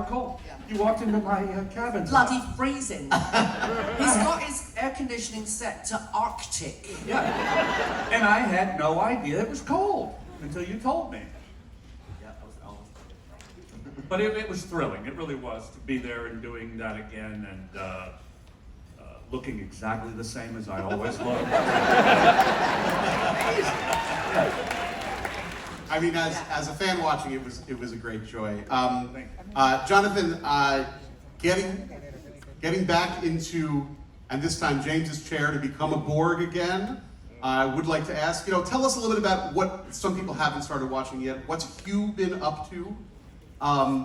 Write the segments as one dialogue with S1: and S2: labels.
S1: Arco. You walked into my cabin.
S2: Bloody freezing. He's got his air conditioning set to Arctic.
S1: Yeah. And I had no idea it was cold until you told me.
S3: Yeah, I was almost.
S1: But it was thrilling. It really was to be there and doing that again and looking exactly the same as I always look.
S3: I mean, as a fan watching, it was a great joy. Jonathan, getting back into, and this time James's chair, to become a Borg again. I would like to ask, tell us a little bit about what some people haven't started watching yet. What's Hugh been up to?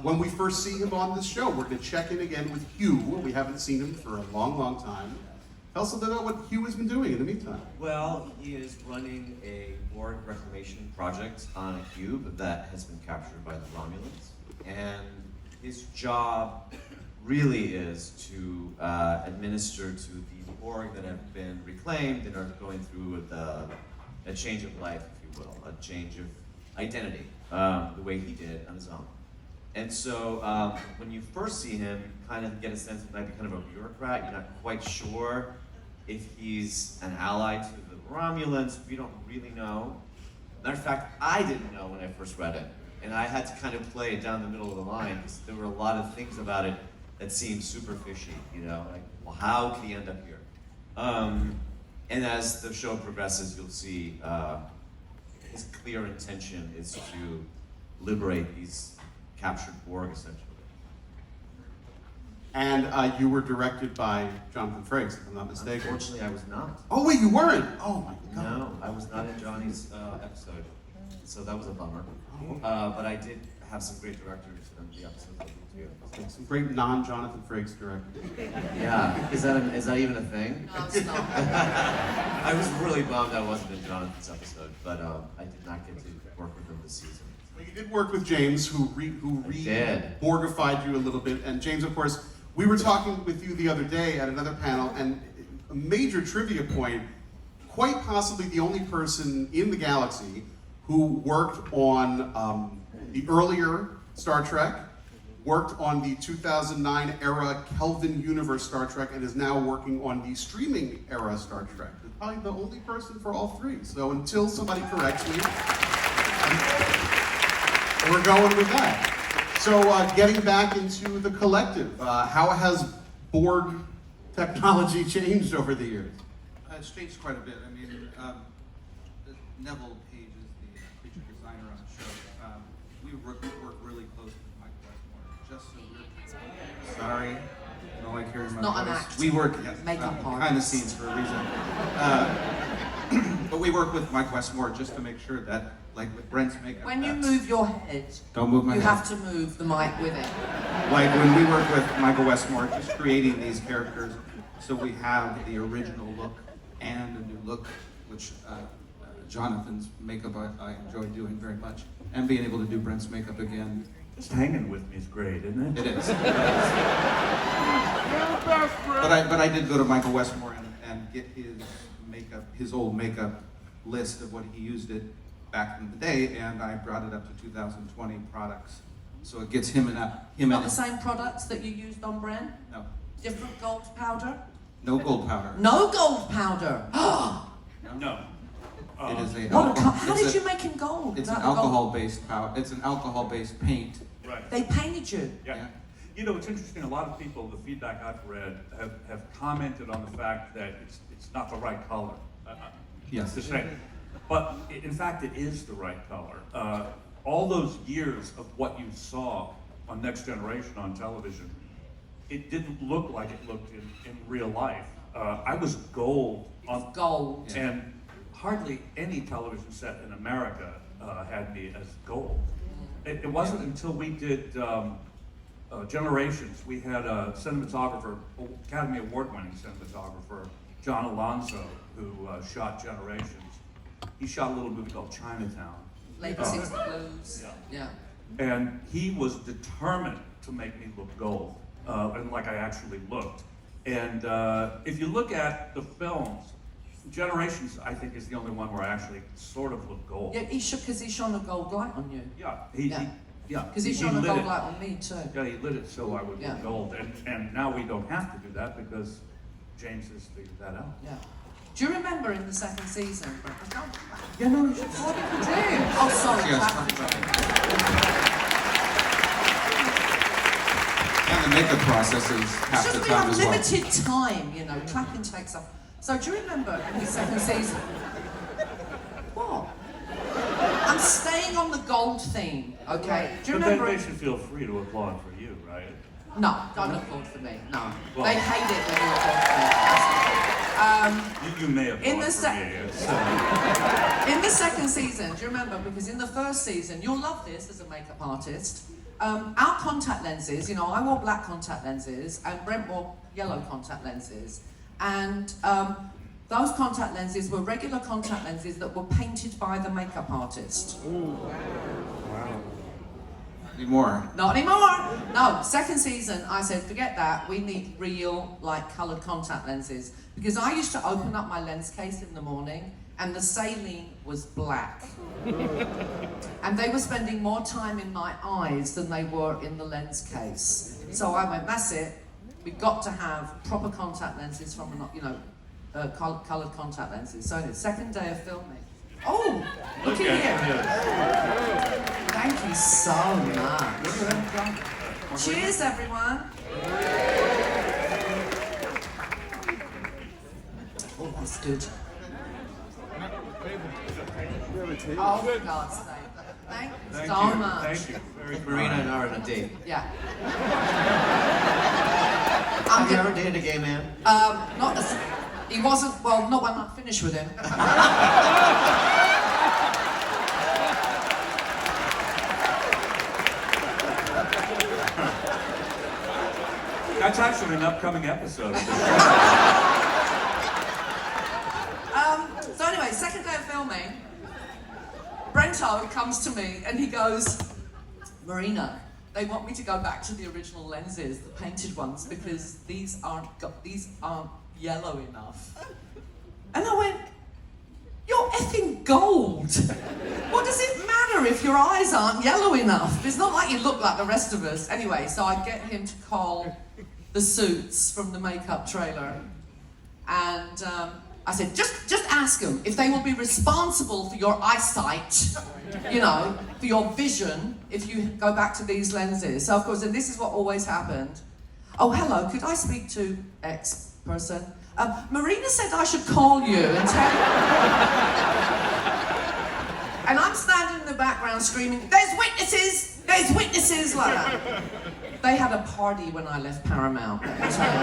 S3: When we first see him on this show, we're going to check in again with Hugh. We haven't seen him for a long, long time. Tell us a little bit about what Hugh has been doing in the meantime.
S4: Well, he is running a Borg reclamation project on a cube that has been captured by the Romulans. And his job really is to administer to the Borg that have been reclaimed and are going through a change of life, if you will, a change of identity, the way he did on his own. And so when you first see him, you kind of get a sense of he might be kind of a bureaucrat. You're not quite sure if he's an ally to the Romulans. You don't really know. Matter of fact, I didn't know when I first read it. And I had to kind of play it down the middle of the line because there were a lot of things about it that seemed super fishy, like, well, how could he end up here? And as the show progresses, you'll see his clear intention is to liberate these captured Borg, essentially.
S3: And you were directed by Jonathan Frakes, if I'm not mistaken.
S4: Unfortunately, I was not.
S3: Oh wait, you weren't? Oh my God.
S4: No, I was not in Johnny's episode, so that was a bummer. But I did have some great directors in the episode too.
S3: Some great non-Jonathan Frakes directors.
S4: Yeah, is that even a thing?
S2: No, it's not.
S4: I was really bummed I wasn't in Jonathan's episode, but I did not get to work with him this season.
S3: Well, you did work with James, who Borgified you a little bit, and James, of course. We were talking with you the other day at another panel, and a major trivia point, quite possibly the only person in the galaxy who worked on the earlier Star Trek, worked on the 2009 era Kelvin Universe Star Trek, and is now working on the streaming era Star Trek. He's probably the only person for all three. So until somebody corrects me, we're going with that. So getting back into the collective, how has Borg technology changed over the years?
S5: It's changed quite a bit. I mean, Neville Page is the creature designer on the show. We work really close with Mike Westmore, just so we're... Sorry, I don't like hearing my
S2: Not
S5: voice.
S2: an act.
S5: We work
S2: Makeup
S5: behind the scenes for a reason. But we work with Mike Westmore just to make sure that, like with Brent's makeup.
S2: When you move your head,
S5: don't move my
S2: you
S5: head.
S2: have to move the mic with it.
S5: Like when we work with Michael Westmore, just creating these characters so we have the original look and a new look, which Jonathan's makeup I enjoy doing very much, and being able to do Brent's makeup again.
S1: Just hanging with me is great, isn't it?
S5: It is. But I did go to Michael Westmore and get his old makeup list of what he used it back in the day, and I brought it up to 2020 products. So it gets him
S2: Not the same products that you used on Brent?
S5: No.
S2: Different gold powder?
S5: No gold powder.
S2: No gold powder!
S1: No.
S5: It is a
S2: How did you make him gold?
S5: It's an
S2: without the gold?
S5: alcohol-based powder. It's an alcohol-based paint.
S1: Right.
S2: They painted you.
S1: Yeah. It's interesting. A lot of people, the feedback I've read, have commented on the fact that it's not the right color.
S5: Yes.
S1: To say, but in fact, it is the right color. All those years of what you saw on Next Generation on television, it didn't look like it looked in real life. I was gold on
S2: Gold.
S1: and hardly any television set in America had me as gold. It wasn't until we did Generations. We had a cinematographer, Academy Award-winning cinematographer, John Alonso, who shot Generations. He shot a little movie called Chinatown.
S2: Late 60s blues. Yeah.
S1: And he was determined to make me look gold, and like I actually looked. And if you look at the films, Generations, I think, is the only one where I actually sort of look gold.
S2: Yeah, because he shone a gold light on you.
S1: Yeah, Yeah.
S2: Because he
S1: he
S2: shone a
S1: lit
S2: gold
S1: it.
S2: light on me too.
S1: Yeah, he lit it so I would
S2: Yeah.
S1: look gold. And now we don't have to do that because James has figured that out.
S2: Yeah. Do you remember in the second season?
S1: Yeah, no, you should.
S2: What did you do? Oh, sorry.
S5: Yes, and the makeup process is
S2: It's
S5: half the
S2: just we
S5: time
S2: have
S5: as well.
S2: limited time, you know, clapping takes up. So do you remember in the second season? What? I'm staying on the gold theme, okay? Do you
S1: But
S2: remember?
S1: they should feel free to applaud for you, right?
S2: No, don't applaud for me. No,
S1: Well-
S2: they hate it when you applaud for me.
S1: You may applaud
S2: In the
S1: for me.
S2: In the second season, do you remember? Because in the first season, you'll love this as a makeup artist. Our contact lenses, you know, I wore black contact lenses, and Brent wore yellow contact lenses, and those contact lenses were regular contact lenses that were painted by the makeup artist.
S5: Anymore.
S2: Not anymore. No, second season, I said, forget that. We need real, like, coloured contact lenses. Because I used to open up my lens case in the morning, and the saline was black. And they were spending more time in my eyes than they were in the lens case. So I went, that's it. We've got to have proper contact lenses from, you know, coloured contact lenses. So anyway, second day of filming. Oh, look at here. Thank you so much. Cheers, everyone. Oh, that's good. Oh, for God's sake. Thank you
S1: Thank
S2: so
S1: you.
S2: much.
S1: Thank you. Very
S4: Marina
S1: kind.
S4: and I are on a date.
S2: Yeah.
S4: Have you ever dated a gay man?
S2: Not as, he wasn't, well, not when I finished with him.
S1: That's actually an upcoming episode.
S2: So anyway, second day of filming, Brento comes to me and he goes, Marina, they want me to go back to the original lenses, the painted ones, because these aren't yellow enough. And I went, you're effing gold. What does it matter if your eyes aren't yellow enough? It's not like you look like the rest of us. Anyway, so I get him to call the suits from the makeup trailer. And I said, just ask them if they will be responsible for your eyesight, you know, for your vision, if you go back to these lenses. So of course, and this is what always happened. Oh, hello, could I speak to X person? Marina said I should call you and tell you. And I'm standing in the background screaming, there's witnesses! There's witnesses! Like that. They had a party when I left Paramount. Let me tell you.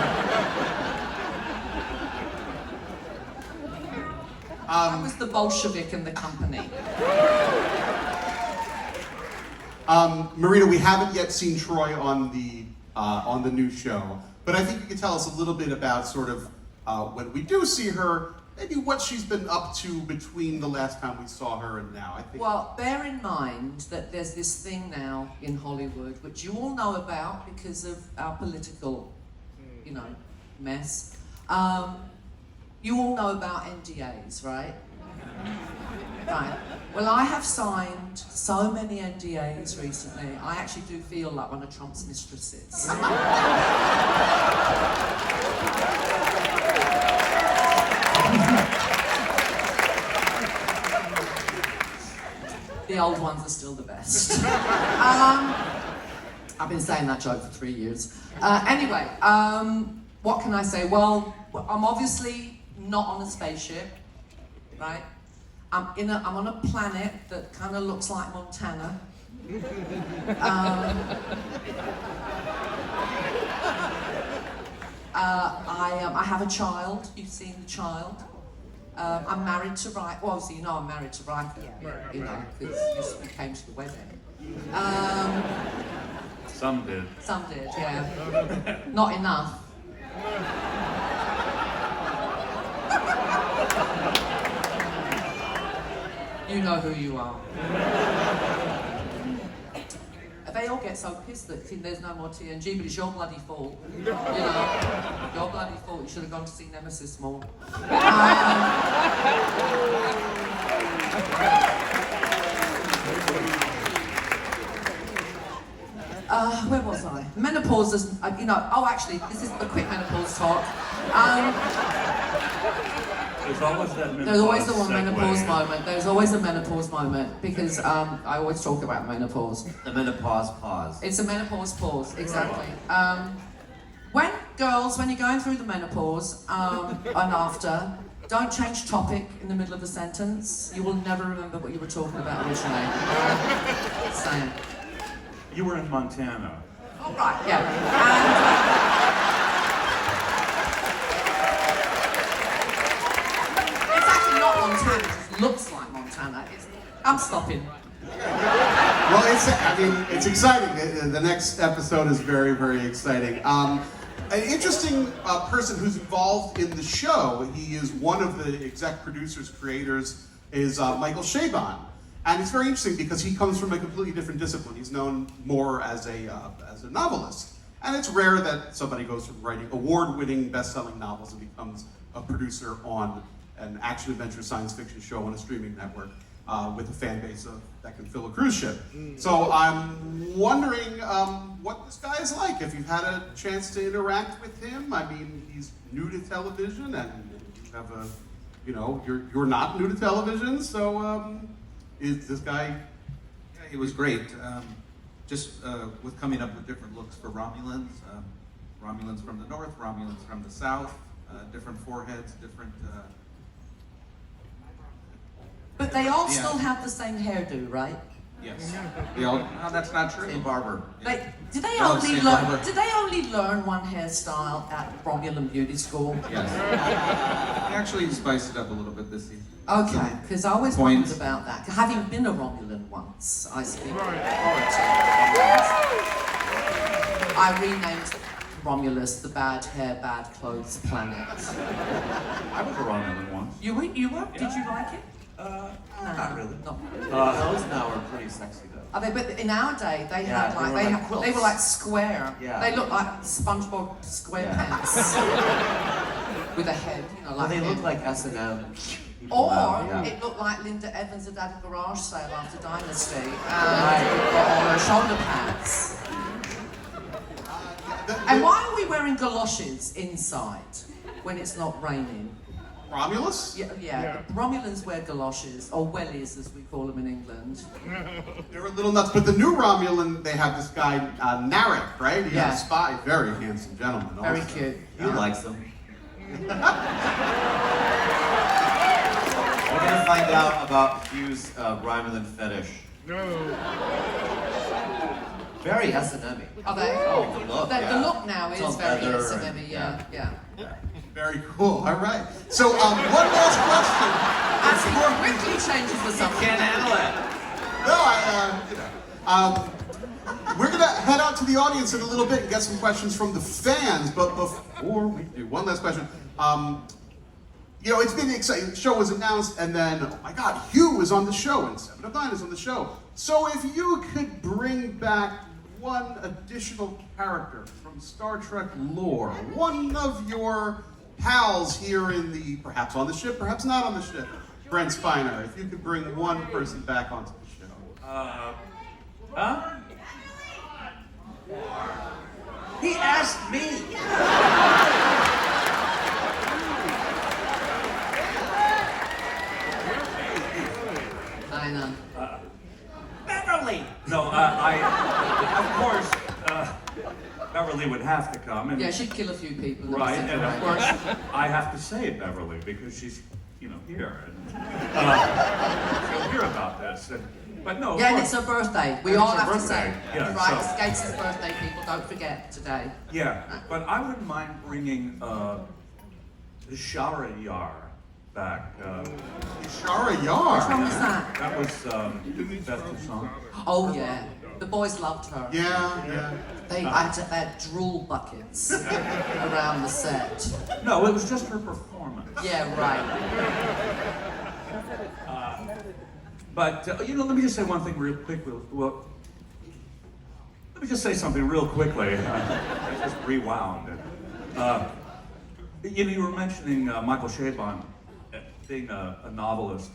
S2: I was the Bolshevik in the company.
S3: Marina, we haven't yet seen Troy on the new show, but I think you could tell us a little bit about sort of when we do see her, maybe what she's been up to between the last time we saw her and now. I think.
S2: Well, bear in mind that there's this thing now in Hollywood, which you all know about because of our political, you know, mess. You all know about NDAs, right? Right. Well, I have signed so many NDAs recently, I actually do feel like one of Trump's mistresses. The old ones are still the best. I've been saying that joke for 3 years. Anyway, what can I say? Well, I'm obviously not on a spaceship, right? I'm on a planet that kind of looks like Montana. I have a child. You've seen the child. I'm married to Riker. Well, obviously, you know I'm married to Riker. You know, because you came to the wedding.
S1: Some did.
S2: Some did, yeah. Not enough. You know who you are. They all get so pissed that there's no more TNG, but it's your bloody fault. You know, your bloody fault. You should have gone to see Nemesis more. Where was I? Menopause is, oh, actually, this is a quick menopause talk.
S1: There's always that menopause
S2: There's always the one
S1: segue.
S2: menopause moment. There's always a menopause moment because I always talk about menopause.
S4: The menopause pause.
S2: It's a menopause pause, exactly. When you're going through the menopause and after, don't change topic in the middle of a sentence. You will never remember what you were talking about originally. Same.
S1: You were in Montana.
S2: Oh, right, yeah. It's actually not Montana, it just looks like Montana. I'm stopping.
S3: Well, it's exciting. The next episode is very, very exciting. An interesting person who's involved in the show, he is one of the exec producers, creators, is Michael Chabon. And it's very interesting because he comes from a completely different discipline. He's known more as a novelist. And it's rare that somebody goes from writing award-winning, best-selling novels and becomes a producer on an action-adventure science fiction show on a streaming network with a fan base that can fill a cruise ship. So I'm wondering what this guy is like. If you've had a chance to interact with him, I mean, he's new to television, and you have you're not new to television. So is this guy?
S5: Yeah, he was great. Just with coming up with different looks for Romulans. Romulans from the north, Romulans from the south, different foreheads, different.
S2: But they all
S5: Yeah.
S2: still have the same hairdo, right?
S5: Yes. They all. No, that's not true.
S4: Same barber.
S2: Did they
S5: Oh,
S2: only
S5: same
S2: learn?
S5: barber.
S2: Did they only learn one hairstyle at Romulan beauty school?
S5: Yes. He actually spiced it up a little bit this season.
S2: Okay, because I always
S5: Point.
S2: wondered about that. Having been a Romulan once, I speak with authority. I renamed Romulus the bad hair, bad clothes planet.
S1: I was a Romulan once.
S2: You were? Did you like it?
S1: Not really.
S2: No.
S4: Those now are pretty sexy though.
S2: Are they? But in our day, they
S4: Yeah,
S2: had
S4: they
S2: like
S4: were like quilts.
S2: they were like square.
S4: Yeah.
S2: They looked like SpongeBob SquarePants with a head,
S4: Well,
S2: like
S4: they
S2: him.
S4: look like S&M.
S2: Or
S4: Yeah.
S2: it looked like Linda Evans had had a garage sale after Dynasty and
S4: Right.
S2: got all her shoulder pads. And why are we wearing galoshes inside when it's not raining?
S3: Romulus?
S2: Yeah. Romulans wear galoshes, or wellies as we call them in England.
S3: They're a little nuts, but the new Romulan, they have this guy, Narek, right? He's
S2: Yeah.
S3: a spy, very handsome gentleman.
S2: Very
S3: also.
S2: cute.
S4: He likes them. We're gonna find out about Hugh's Romulan fetish.
S6: No.
S4: Very S&M-y.
S2: Are they?
S4: Oh, the look,
S2: The
S4: yeah.
S2: look now
S4: It's
S2: is
S4: all
S2: very
S4: leather
S2: S&M-y,
S4: and-
S2: yeah.
S3: Very cool. All right. So, one last
S2: As he
S3: question.
S2: quickly changes the subject.
S4: Can't handle it.
S3: No, we're gonna head out to the audience in a little bit and get some questions from the fans. But before we do, one last question. It's been exciting. The show was announced, and then, oh my God, Hugh is on the show, and 7 of 9 is on the show. So if you could bring back one additional character from Star Trek lore, one of your pals here perhaps on the ship, perhaps not on the ship, Brent Spiner, if you could bring one person back onto the show.
S1: Huh? He asked me.
S2: I know.
S1: Beverly. No, of course, Beverly would have to come. And
S2: Yeah, she'd kill a few people.
S1: Right, and of
S2: Right.
S1: course, I have to say Beverly because she's, here. And, she'll hear about this. But no, of
S2: Yeah, and
S1: course,
S2: it's her birthday. We
S1: And
S2: all
S1: it's her
S2: have to say.
S1: birthday. Yeah,
S2: Right,
S1: so-
S2: it's Gates' birthday, people. Don't forget today.
S1: yeah, but I wouldn't mind bringing the Shara Yar back.
S3: Shara
S2: Which
S3: Yar.
S2: one was that?
S1: That was Beth Toussaint.
S2: Oh yeah, the boys loved her.
S3: Yeah.
S2: They had drool buckets around the set.
S1: No, it was just her performance.
S2: Yeah, right.
S1: But let me just say one thing real quickly. Well, let me just say something real quickly. I just rewound it. You were mentioning Michael Chabon being a novelist,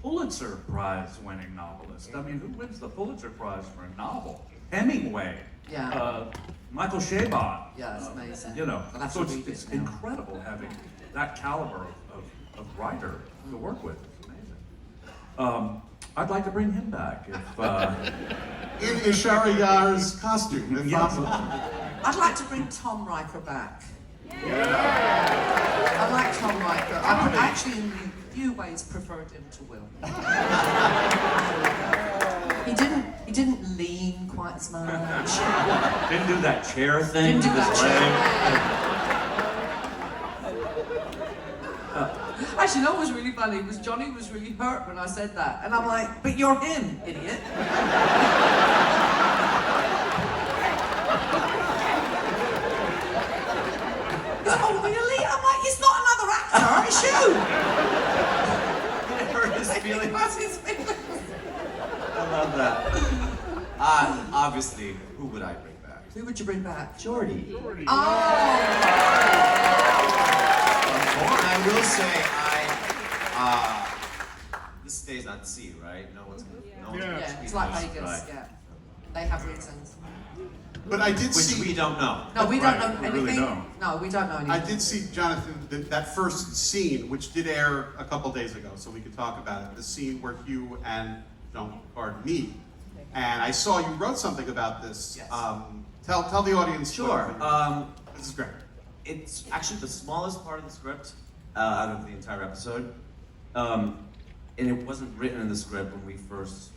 S1: Pulitzer Prize winning novelist. I mean, who wins the Pulitzer Prize for a novel? Hemingway,
S2: Yeah.
S1: Michael Chabot.
S2: Yeah, it's amazing.
S1: You know,
S2: I'll have
S1: so
S2: to read
S1: it's
S2: it now.
S1: incredible having that caliber of writer to work with. It's amazing. I'd like to bring him back if.
S3: In Ishariyar's costume, if
S1: Yeah.
S3: possible.
S2: I'd like to bring Tom Riker back. I like Tom Riker. I actually, in a few ways, preferred him to Will. He didn't lean quite as much.
S1: Didn't do that chair thing.
S2: Didn't do
S1: with his
S2: that. Actually, you know what was really funny was Johnny was really hurt when I said that, and I'm like, "But you're him, idiot." He's like, "Oh, really?" I'm like, "It's not another actor, it's you."
S4: It hurt his feelings.
S2: Hurt his feelings.
S4: I love that. Obviously, who would I bring back?
S2: Who would you bring back?
S4: Jordy.
S2: Oh.
S4: And I will say, this stays on sea, right? No one's
S2: Yeah, it's like Vegas.
S4: Right.
S2: Yeah, they have reasons.
S3: But I did
S4: Which
S3: see.
S4: we don't know.
S2: No, we
S1: Right,
S2: don't know
S1: we
S2: anything.
S1: really don't.
S2: No, we don't know anything.
S3: I did see, Jonathan, that first scene, which did air a couple days ago, so we could talk about it. The scene where Hugh and Picard meet, and I saw you wrote something about this.
S4: Yes.
S3: Tell the audience.
S4: Sure.
S3: This is great.
S4: It's actually the smallest part of the script out of the entire episode. And it wasn't written in the script when we first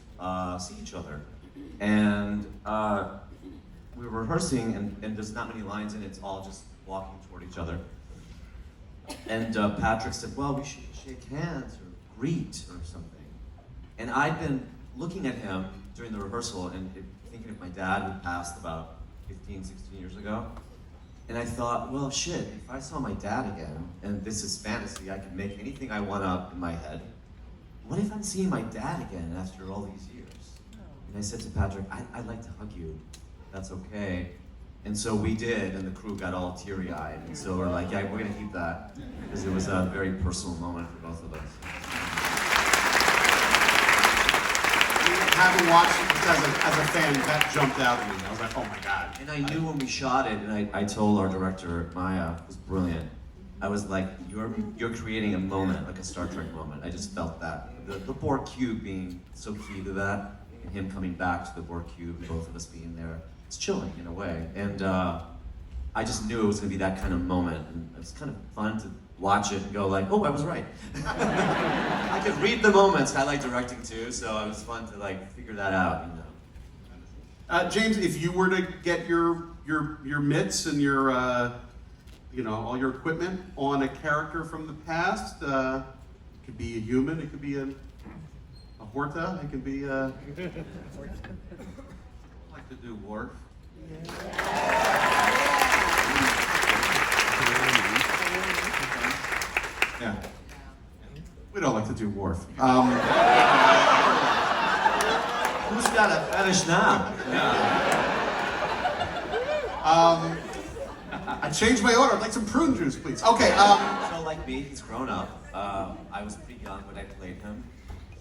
S4: see each other. And we were rehearsing, and there's not many lines in it. It's all just walking toward each other. And Patrick said, well, we should shake hands or greet or something. And I'd been looking at him during the rehearsal and thinking of my dad who passed about 15, 16 years ago. And I thought, well, shit, if I saw my dad again, and this is fantasy, I can make anything I want up in my head. What if I'm seeing my dad again after all these years? And I said to Patrick, I'd like to hug you. That's okay. And so we did, and the crew got all teary-eyed. And so we're like, yeah, we're gonna keep that. Because it was a very personal moment for both of us.
S3: Having watched it just as a fan, that jumped out at me. I was like, oh my god.
S4: And I knew when we shot it, and I told our director, Maya, who's brilliant, I was like, you're creating a moment, like a Star Trek moment. I just felt that. The Borg cube being so key to that, and him coming back to the Borg cube, and both of us being there, it's chilling in a way. And I just knew it was gonna be that kind of moment, and it was kind of fun to watch it and go like, oh, I was right. I could read the moments. I like directing too, so it was fun to like figure that out, you know.
S3: James, if you were to get your mitts and your all your equipment on a character from the past, it could be a human, it could be a Horta, it could be a.
S5: I'd like to do Worf. Yeah.
S3: We'd all like to do Worf.
S4: Who's got a fetish now?
S3: I changed my order. I'd like some prune juice, please. Okay.
S4: So like me, he's grown up. I was pretty young when I played him.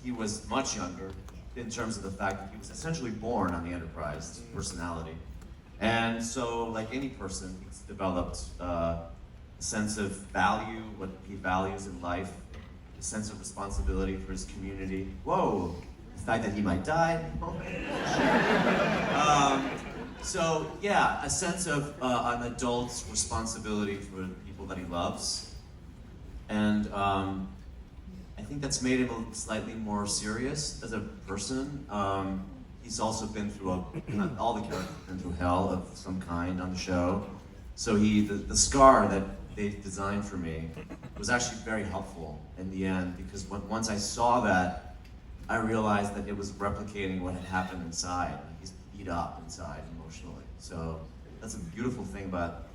S4: He was much younger in terms of the fact that he was essentially born on the Enterprise, his personality. And so like any person, he's developed a sense of value, what he values in life, a sense of responsibility for his community. Whoa, the fact that he might die. So yeah, a sense of an adult's responsibility for the people that he loves. And I think that's made him slightly more serious as a person. He's also been through all the characters have been through hell of some kind on the show. So the scar that they designed for me was actually very helpful in the end, because once I saw that, I realized that it was replicating what had happened inside. He's beat up inside emotionally. So that's a beautiful thing about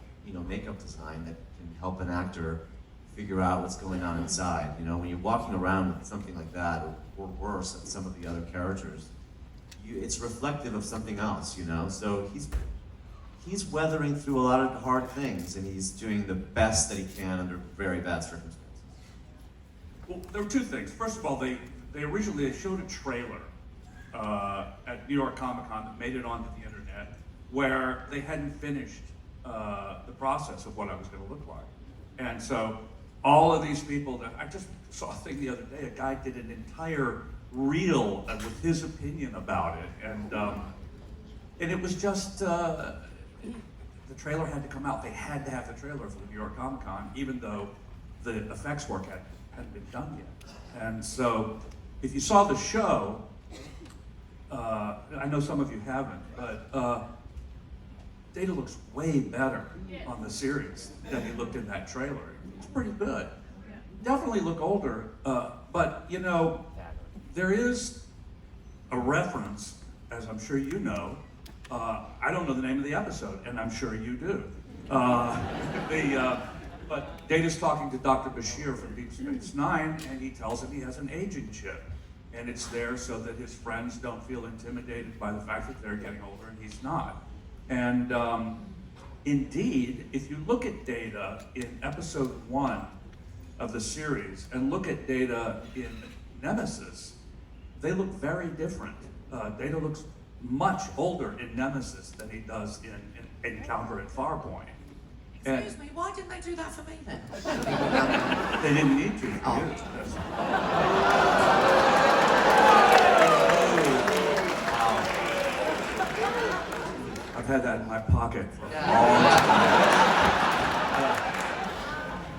S4: makeup design that can help an actor figure out what's going on inside. When you're walking around with something like that, or worse, than some of the other characters, it's reflective of something else. So he's weathering through a lot of hard things, and he's doing the best that he can under very bad circumstances.
S1: Well, there were two things. First of all, they originally showed a trailer at New York Comic Con that made it onto the internet. where they hadn't finished the process of what I was going to look like. And so all of these people that I just saw a thing the other day, a guy did an entire reel with his opinion about it, and it was just the trailer had to come out. They had to have the trailer for the New York Comic Con, even though the effects work hadn't been done yet. And so if you saw the show, I know some of you haven't, but Data looks way better on the series than he looked in that trailer. It's pretty good. Definitely look older, but you know, there is a reference, as I'm sure you know. I don't know the name of the episode, and I'm sure you do. But Data's talking to Dr. Bashir from Deep Space Nine, and he tells him he has an aging chip. And it's there so that his friends don't feel intimidated by the fact that they're getting older and he's not. And indeed, if you look at Data in episode 1 of the series and look at Data in Nemesis, they look very different. Data looks much older in Nemesis than he does in Encounter at Farpoint.
S2: Excuse me, why didn't they do that for me then?
S1: They didn't need to.
S2: Oh.
S1: I've had that in my pocket for a long time.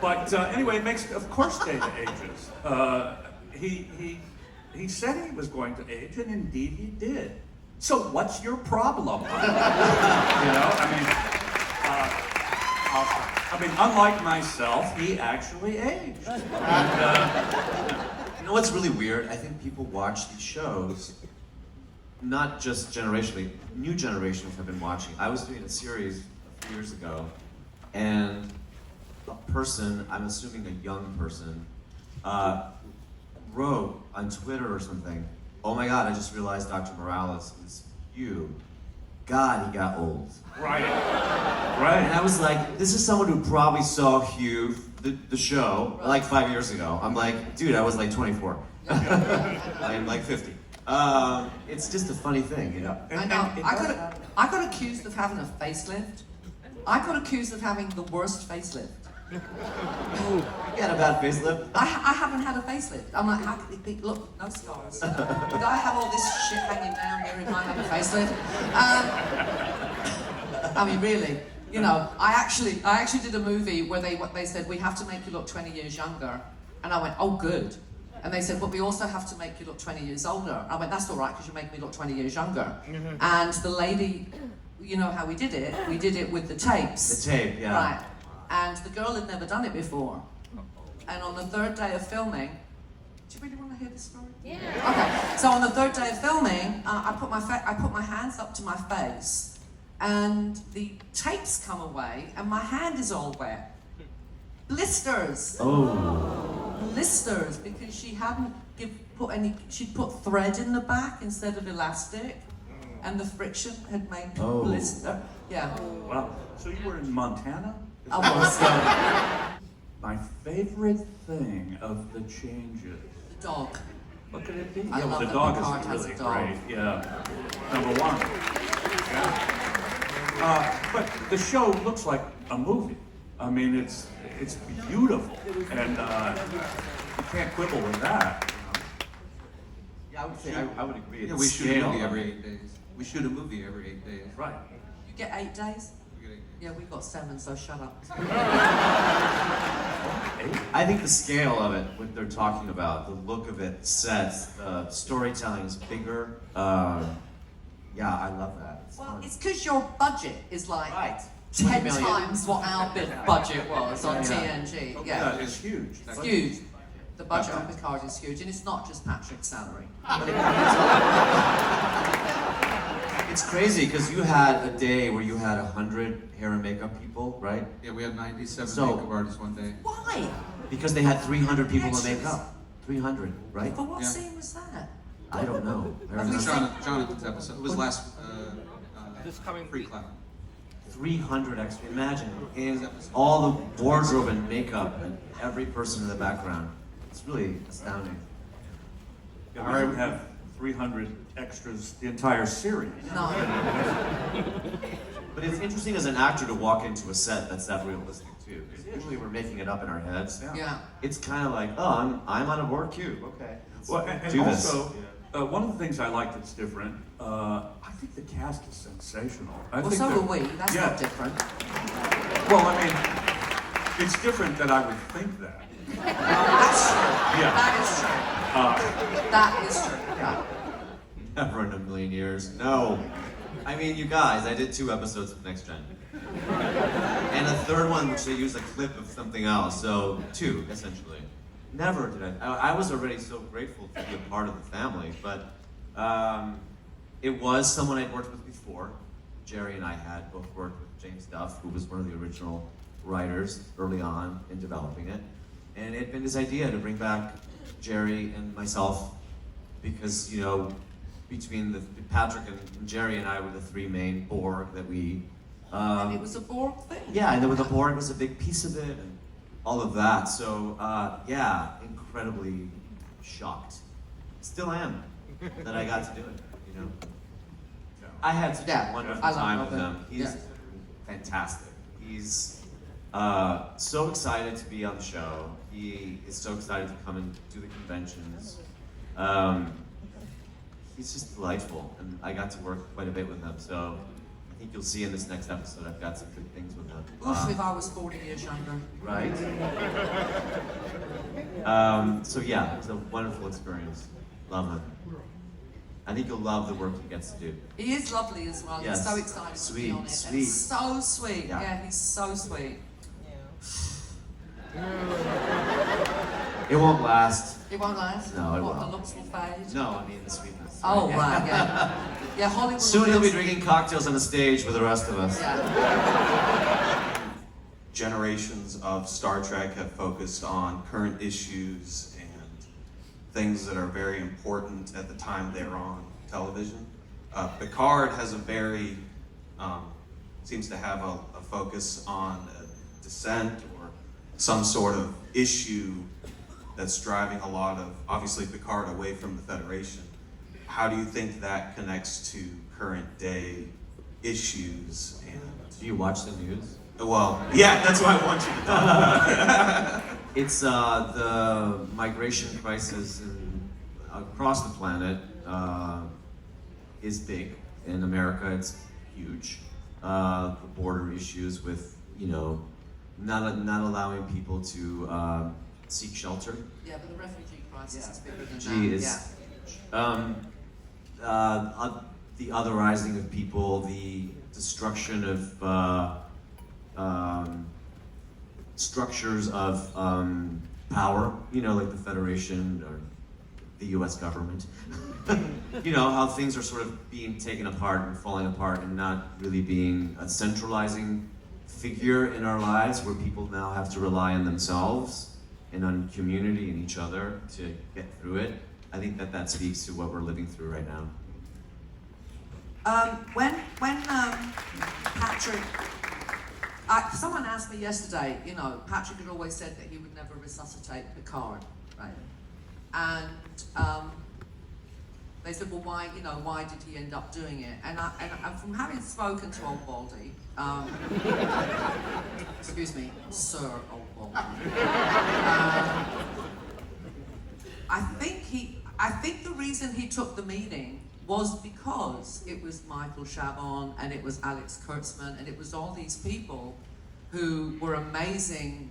S1: But anyway, it makes, of course, Data ages. He said he was going to age, and indeed he did. So what's your problem? You know, I mean, unlike myself, he actually aged. And,
S4: You know what's really weird? I think people watch these shows, not just generationally, new generations have been watching. I was doing a series a few years ago, and a person, I'm assuming a young person, wrote on Twitter or something, "Oh my God, I just realized Dr. Morales is you. God, he got old."
S1: right.
S4: And I was like, this is someone who probably saw Hugh, the show, like 5 years ago. I'm like, dude, I was like 24. I'm like 50. It's just a funny thing, you know?
S2: I know. I got accused of having a facelift. I got accused of having the worst facelift.
S4: You got a bad facelift?
S2: I haven't had a facelift. I'm like, how could it be? Look, no scars. Did I have all this shit hanging down here if I have a facelift? I mean, really, you know, I actually did a movie where they said, we have to make you look 20 years younger. And I went, oh, good. And they said, but we also have to make you look 20 years older. I went, that's all right, because you're making me look 20 years younger. And the lady, you know how we did it? We did it with the tapes.
S4: The tape, yeah.
S2: Right. And the girl had never done it before. And on the third day of filming, do you really want to hear this story?
S6: Yeah.
S2: Okay. So on the third day of filming, I put my hands up to my face, and the tapes come away, and my hand is all wet. Blisters.
S4: Oh.
S2: Blisters, because she hadn't she'd put thread in the back instead of elastic, and the friction had made blister. Yeah.
S1: Wow. So you were in Montana?
S2: I was.
S1: My favorite thing of the changes.
S2: The dog.
S1: What could it be?
S2: I love
S1: the
S2: that
S1: dog
S2: Picard
S1: is
S2: has
S1: really
S2: a dog.
S1: great. Yeah. Number one. Yeah. But the show looks like a movie. I mean, it's beautiful, and you can't quibble with that.
S4: Yeah, I would say, I would agree.
S5: Yeah,
S4: The
S5: we shoot a
S4: scale
S5: movie
S4: of
S5: every
S4: it.
S5: 8 days. We shoot a movie every 8 days.
S1: Right.
S2: You get 8 days?
S5: We get 8 days.
S2: Yeah, we've got 7, so shut up.
S4: I think the scale of it, what they're talking about, the look of it, sets, storytelling is bigger. Yeah, I love that. It's
S2: Well,
S4: fun.
S2: it's because your budget is like
S4: Right.
S2: 10
S4: 20 million.
S2: times what our budget was on
S4: Yeah.
S2: TNG. Yeah.
S1: That is huge.
S2: It's huge. The budget on Picard is huge, and it's not just Patrick's salary.
S4: It's crazy because you had a day where you had 100 hair and makeup people, right?
S5: Yeah, we had 97
S4: So-
S5: makeup artists one day.
S2: Why?
S4: Because they had 300 people to make up. 300, right?
S2: For what
S5: Yeah.
S2: scene was that?
S4: I don't know. I
S5: I think
S4: remember
S5: Jonathan's episode. It was last free cloud.
S4: 300 extra. Imagine, and all the wardrobe and makeup and every person in the background. It's really astounding.
S1: Yeah,
S3: All
S1: we
S3: right.
S1: don't have 300 extras the entire series.
S2: No.
S4: But it's interesting as an actor to walk into a set that's that realistic too. Because usually we're making it up in our heads.
S2: Yeah.
S4: It's kind of like, oh, I'm on a Borg cube. Okay.
S1: Well, and
S4: do this.
S1: also, one of the things I like that's different, I think the cast is sensational. I
S2: Well,
S1: think
S2: so
S1: that-
S2: are we. That's
S1: yeah.
S2: not different.
S1: Well, I mean, it's different that I would think that.
S2: That's true.
S1: Yeah.
S2: That is true. That is true. Yeah.
S4: Never in a million years. No. I mean, you guys, I did 2 episodes of Next Gen. And a third one which they used a clip of something else. So 2, essentially. Never did I was already so grateful to be a part of the family, but it was someone I'd worked with before. Jeri and I had both worked with James Duff, who was one of the original writers early on in developing it. And it had been his idea to bring back Jeri and myself because, you know, between Patrick and Jeri and I were the 3 main Borg that we...
S2: And it was a Borg thing.
S4: Yeah, and then with the Borg was a big piece of it and all of that. So, yeah, incredibly shocked. Still am that I got to do it, you know? I had such
S2: Yeah,
S4: a wonderful
S2: I love
S4: time with
S2: Robin.
S4: him. He's
S2: Yeah.
S4: fantastic. He's so excited to be on the show. He is so excited to come and do the conventions. He's just delightful, and I got to work quite a bit with him. So I think you'll see in this next episode I've got some good things with him.
S2: Oof, if I was 40 years younger.
S4: Right? So yeah, it's a wonderful experience. Love him. I think you'll love the work he gets to do.
S2: He is lovely as well.
S4: Yes.
S2: He's so excited to be
S4: Sweet,
S2: on it.
S4: sweet.
S2: And so sweet.
S4: Yeah.
S2: Yeah, he's so sweet.
S4: It won't last.
S2: It won't last?
S4: No, it
S2: What,
S4: won't.
S2: the looks will fade?
S4: No, I mean the sweetness.
S2: Oh,
S4: Yeah.
S2: right, yeah. Yeah, Hollywood.
S4: Soon he'll be
S2: lives-
S4: drinking cocktails on the stage with the rest of us.
S2: Yeah.
S6: Generations of Star Trek have focused on current issues and things that are very important at the time they're on television. Picard has a very, seems to have a focus on dissent or some sort of issue that's driving a lot of, obviously, Picard away from the Federation. How do you think that connects to current day issues? And
S4: Do you watch the news?
S6: well, yeah, that's what I want you to talk about.
S4: It's the migration crisis across the planet is big. In America, it's huge. The border issues with, you know, not allowing people to seek shelter.
S2: Yeah, but the refugee crisis is bigger than
S4: Gee,
S2: that.
S4: is the otherizing of people, the destruction of structures of power, you know, like the Federation or the US government. You know, how things are sort of being taken apart and falling apart and not really being a centralizing figure in our lives where people now have to rely on themselves and on community and each other to get through it. I think that speaks to what we're living through right now.
S2: When Patrick, someone asked me yesterday, you know, Patrick had always said that he would never resuscitate Picard, right? And they said, well, why did he end up doing it? And from having spoken to Old Baldy, excuse me, Sir Old Baldy, I think the reason he took the meeting was because it was Michael Chabon and it was Alex Kurtzman and it was all these people who were amazing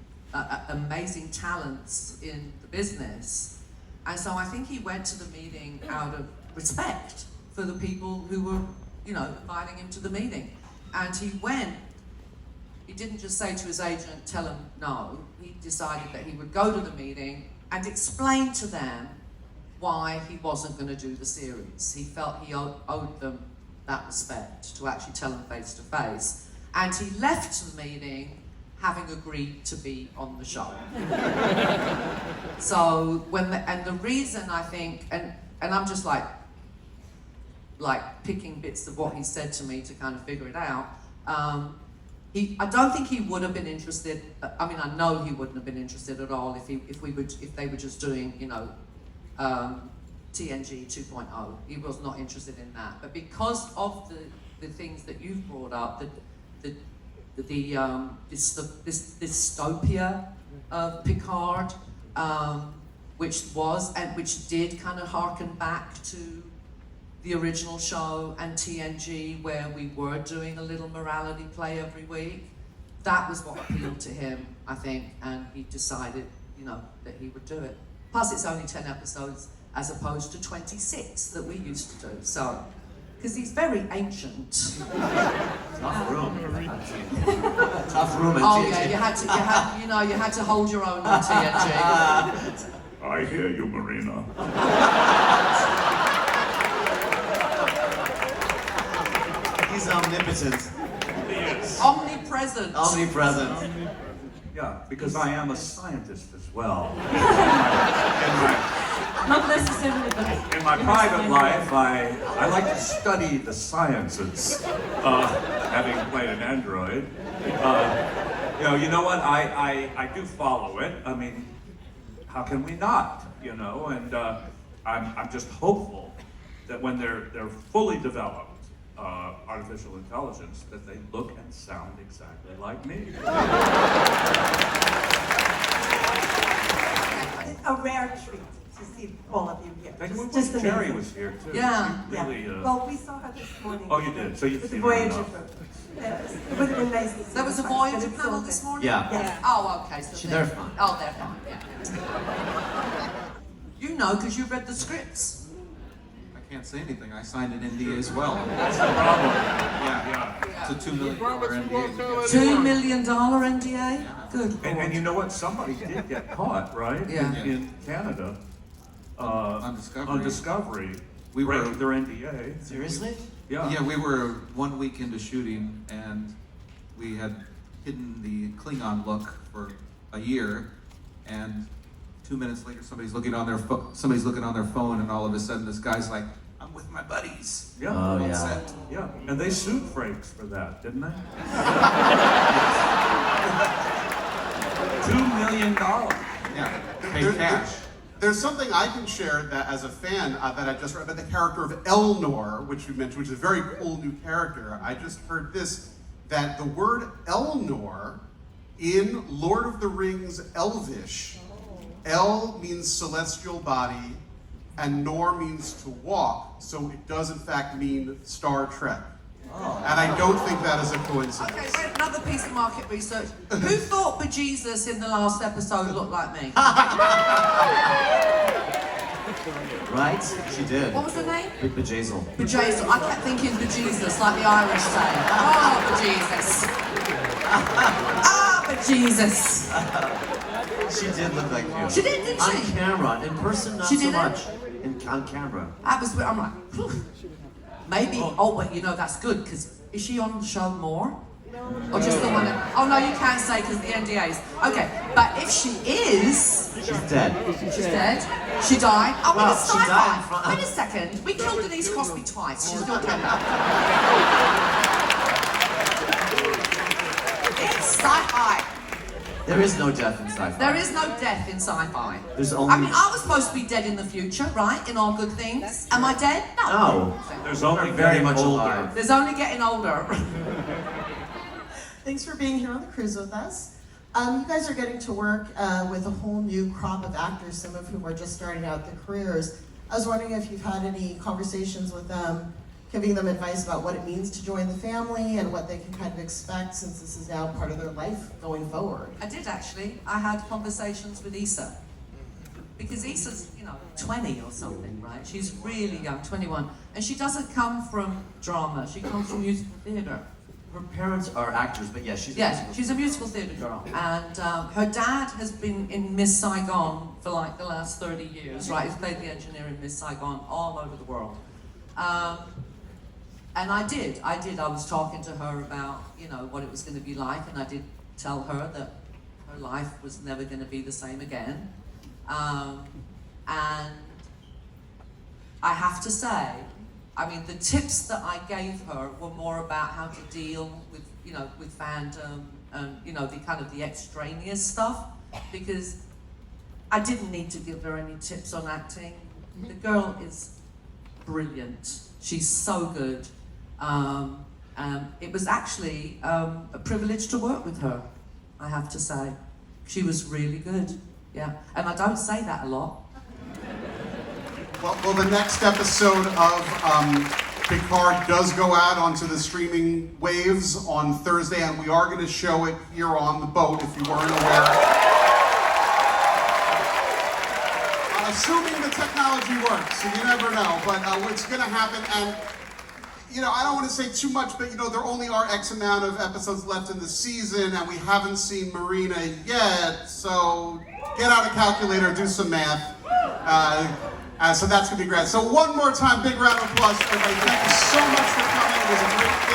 S2: talents in the business. And so I think he went to the meeting out of respect for the people who were, you know, inviting him to the meeting. And he went, he didn't just say to his agent, tell him no. He decided that he would go to the meeting and explain to them why he wasn't going to do the series. He felt he owed them that respect to actually tell them face to face. And he left the meeting having agreed to be on the show. So the reason I think, and I'm just like picking bits of what he said to me to kind of figure it out. I don't think he would have been interested. I mean, I know he wouldn't have been interested at all if they were just doing, you know, TNG 2.0. He was not interested in that. But because of the things that you've brought up, this dystopia of Picard, which did kind of harken back to the original show and TNG, where we were doing a little morality play every week. That was what appealed to him, I think, and he decided, that he would do it. Plus, it's only 10 episodes as opposed to 26 that we used to do. So, because he's very ancient.
S4: Tough room. Tough room.
S2: Oh yeah, you had to hold your own on TNG.
S1: I hear you, Marina.
S4: He's omnipotent.
S1: Yes.
S2: Omnipresent.
S4: Omnipresent.
S1: Yeah, because I am a scientist as well.
S7: Not necessarily, but
S1: In my private life, I like to study the sciences, having played an android. You know what? I do follow it. I mean, how can we not? And I'm just hopeful that when they're fully developed, artificial intelligence, that they look and sound exactly like me.
S7: a rare treat to see all of you here.
S1: Just Jeri was here too.
S2: Yeah.
S1: She really,
S7: Well, we saw her this morning.
S1: Oh, you did? So you've
S7: with the
S1: seen her
S7: Voyager
S1: enough.
S7: group. It would have been nice to see
S2: There was a
S7: her,
S2: Voyager
S7: but it's
S2: panel
S7: all
S2: this
S7: good.
S2: morning?
S4: Yeah.
S7: Yeah.
S2: Oh, okay. So
S4: They're fine.
S2: Oh, they're fine, yeah. You know, because you read the scripts.
S5: I can't say anything. I signed an NDA as well.
S1: That's the problem.
S5: Yeah. It's a $2 million NDA.
S2: $2 million NDA? Good
S1: And
S2: Lord.
S1: you know what? Somebody did get caught, right?
S2: Yeah.
S1: In Canada.
S5: On Discovery.
S1: On Discovery.
S5: We were-
S1: breaking their NDA.
S4: Seriously?
S1: Yeah.
S5: Yeah, we were 1 week into shooting, and we had hidden the Klingon look for a year, and 2 minutes later, somebody's looking on their phone, and all of a sudden, this guy's like, "I'm with my buddies."
S1: Yeah.
S4: Oh,
S5: On
S4: yeah.
S5: set.
S1: Yeah. And they sued Frakes for that, didn't they? $2 million.
S5: Yeah,
S3: There-
S5: paid cash.
S3: There's something I can share that as a fan that I just read about the character of Elnor, which you mentioned, which is a very cool new character. I just heard this, that the word Elnor in Lord of the Rings Elvish, El means celestial body and Nor means to walk, so it does in fact mean Star Trek. And I don't think that is a coincidence.
S2: Okay, wait, another piece of market research. Who thought Bejesus in the last episode looked like me?
S4: Right? She did.
S2: What was her name?
S4: Bejazel.
S2: Bejesus. I kept thinking Bejesus, like the Irish say. Oh, Bejesus. Ah, Bejesus.
S4: She did look like you.
S2: She did, didn't she?
S4: On camera. In person, not
S2: She
S4: so
S2: didn't?
S4: much. On camera.
S2: I'm like, whew. Maybe. Oh, but that's good, because is she on the show more? Or just the one that, oh no, you can't say because the NDAs. Okay, but if she is,
S4: She's dead.
S2: she's dead. She died. Oh,
S4: Well,
S2: wait, it's
S4: she died in
S2: sci-fi.
S4: front-
S2: Wait a second. We killed Denise Crosby twice. She still came back. It's sci-fi.
S4: There is no death in sci-fi.
S2: There is no death in sci-fi.
S4: There's only-
S2: I mean, I was supposed to be dead in the future, right? In All Good Things. Am I dead? No.
S4: No.
S1: There's only
S4: We're very
S1: getting
S4: much
S1: older.
S4: alive.
S2: There's only getting older.
S8: Thanks for being here on the cruise with us. You guys are getting to work with a whole new crop of actors, some of whom are just starting out their careers. I was wondering if you've had any conversations with them, giving them advice about what it means to join the family and what they can kind of expect since this is now part of their life going forward.
S2: I did actually. I had conversations with Issa. Because Issa's, 20 or something, right? She's really young, 21. And she doesn't come from drama. She comes from musical theatre.
S4: Her parents are actors, but yeah,
S2: She's a musical theatre girl. And her dad has been in Miss Saigon for like the last 30 years, right? He's played the engineer in Miss Saigon all over the world. And I did. I was talking to her about, what it was going to be like, and I did tell her that her life was never going to be the same again. And I have to say, the tips that I gave her were more about how to deal with, with fandom and, the extraneous stuff, because I didn't need to give her any tips on acting. The girl is brilliant. She's so good. It was actually a privilege to work with her, I have to say. She was really good, yeah. And I don't say that a lot.
S3: Well, the next episode of Picard does go out onto the streaming waves on Thursday, and we are going to show it here on the boat, if you weren't aware. Assuming the technology works, so you never know, but what's going to happen, and I don't want to say too much, but there only are X amount of episodes left in the season, and we haven't seen Marina yet, so get out a calculator, do some math. So that's going to be great. So one more time, big round of applause, everybody. Thank you so much for coming. It was a great day.